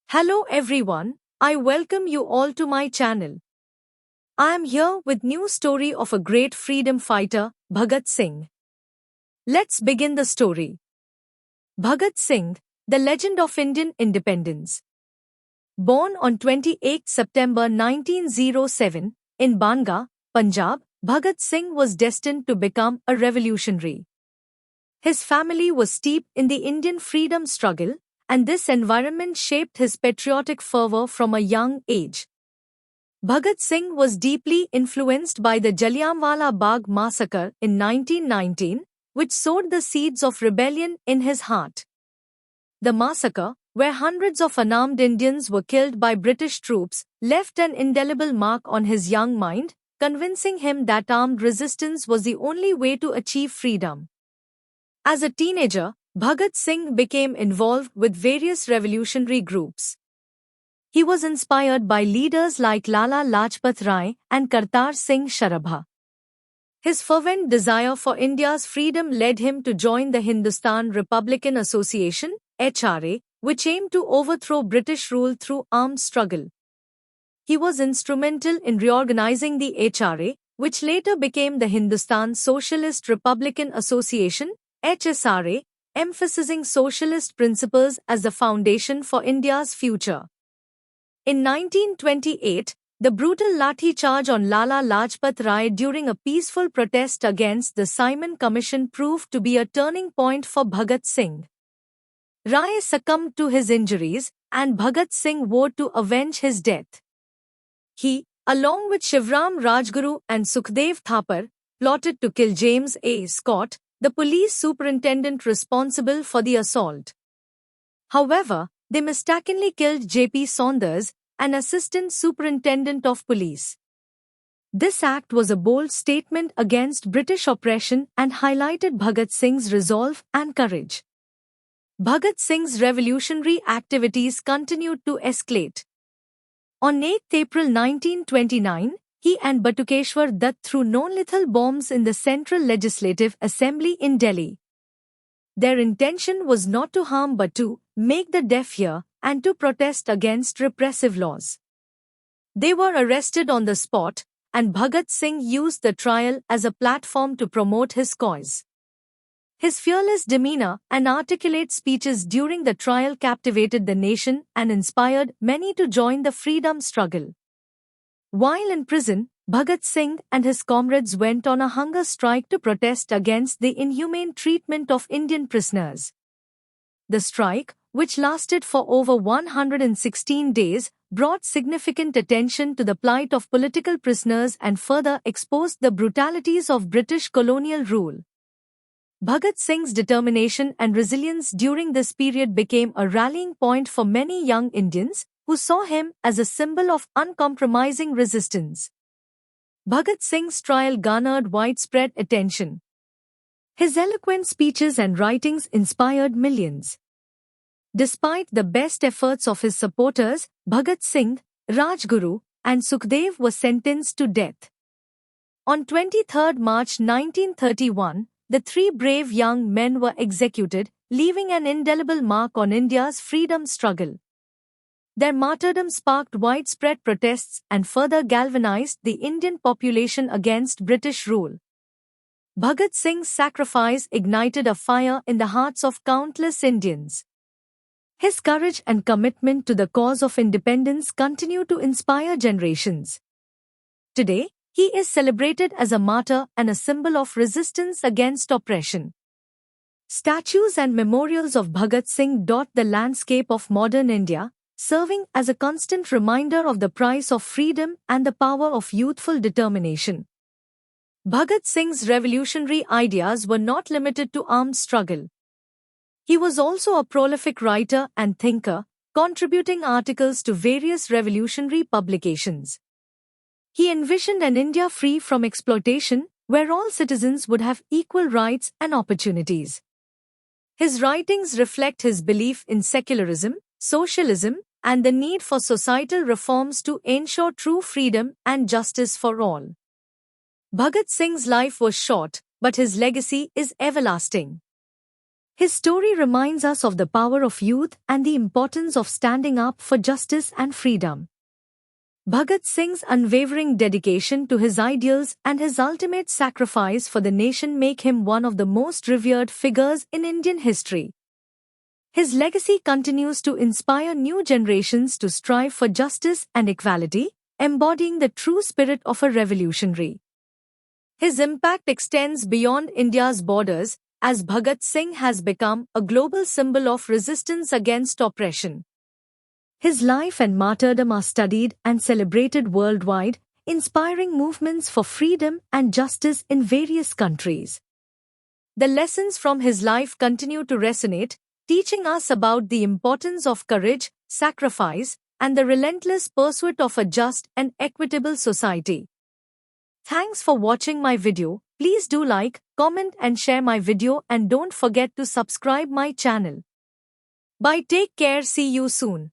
Hello everyone, I welcome you all to my channel. I am here with new story of a great freedom fighter, Bhagat Singh. Let's begin the story. Bhagat Singh, the legend of Indian independence. Born on 28 September 1907 in Banga, Punjab, Bhagat Singh was destined to become a revolutionary. His family was steeped in the Indian freedom struggle, and this environment shaped his patriotic fervor from a young age. Bhagat Singh was deeply influenced by the Jallianwala Bagh massacre in 1919, which sowed the seeds of rebellion in his heart. The massacre, where hundreds of unarmed Indians were killed by British troops, left an indelible mark on his young mind, convincing him that armed resistance was the only way to achieve freedom. As a teenager, Bhagat Singh became involved with various revolutionary groups. He was inspired by leaders like Lala Lajpat Rai and Kartar Singh Sharabha. His fervent desire for India's freedom led him to join the Hindustan Republican Association, HRA, which aimed to overthrow British rule through armed struggle. He was instrumental in reorganizing the HRA, which later became the Hindustan Socialist Republican Association, HSRA, emphasizing socialist principles as the foundation for India's future. In 1928, the brutal lathi charge on Lala Lajpat Rai during a peaceful protest against the Simon Commission proved to be a turning point for Bhagat Singh. Rai succumbed to his injuries, and Bhagat Singh vowed to avenge his death. He, along with Shivram Rajguru and Sukhdev Thapar, plotted to kill James A. Scott, the police superintendent responsible for the assault. However, they mistakenly killed J.P. Saunders, an assistant superintendent of police. This act was a bold statement against British oppression and highlighted Bhagat Singh's resolve and courage. Bhagat Singh's revolutionary activities continued to escalate. On 8 April 1929, he and Batukeshwar Dutt threw non-lethal bombs in the Central Legislative Assembly in Delhi. Their intention was not to harm but to make the deaf hear and to protest against repressive laws. They were arrested on the spot, and Bhagat Singh used the trial as a platform to promote his cause. His fearless demeanor and articulate speeches during the trial captivated the nation and inspired many to join the freedom struggle. While in prison, Bhagat Singh and his comrades went on a hunger strike to protest against the inhumane treatment of Indian prisoners. The strike, which lasted for over 116 days, brought significant attention to the plight of political prisoners and further exposed the brutalities of British colonial rule. Bhagat Singh's determination and resilience during this period became a rallying point for many young Indians, who saw him as a symbol of uncompromising resistance. Bhagat Singh's trial garnered widespread attention. His eloquent speeches and writings inspired millions. Despite the best efforts of his supporters, Bhagat Singh, Rajguru, and Sukhdev were sentenced to death. On 23 March 1931, the three brave young men were executed, leaving an indelible mark on India's freedom struggle. Their martyrdom sparked widespread protests and further galvanized the Indian population against British rule. Bhagat Singh's sacrifice ignited a fire in the hearts of countless Indians. His courage and commitment to the cause of independence continue to inspire generations. Today, he is celebrated as a martyr and a symbol of resistance against oppression. Statues and memorials of Bhagat Singh dot the landscape of modern India, serving as a constant reminder of the price of freedom and the power of youthful determination. Bhagat Singh's revolutionary ideas were not limited to armed struggle. He was also a prolific writer and thinker, contributing articles to various revolutionary publications. He envisioned an India free from exploitation, where all citizens would have equal rights and opportunities. His writings reflect his belief in secularism, socialism, and the need for societal reforms to ensure true freedom and justice for all. Bhagat Singh's life was short, but his legacy is everlasting. His story reminds us of the power of youth and the importance of standing up for justice and freedom. Bhagat Singh's unwavering dedication to his ideals and his ultimate sacrifice for the nation make him one of the most revered figures in Indian history. His legacy continues to inspire new generations to strive for justice and equality, embodying the true spirit of a revolutionary. His impact extends beyond India's borders, as Bhagat Singh has become a global symbol of resistance against oppression. His life and martyrdom are studied and celebrated worldwide, inspiring movements for freedom and justice in various countries. The lessons from his life continue to resonate, teaching us about the importance of courage, sacrifice, and the relentless pursuit of a just and equitable society. Thanks for watching my video. Please do like, comment and share my video, and don't forget to subscribe my channel. Bye, take care, see you soon.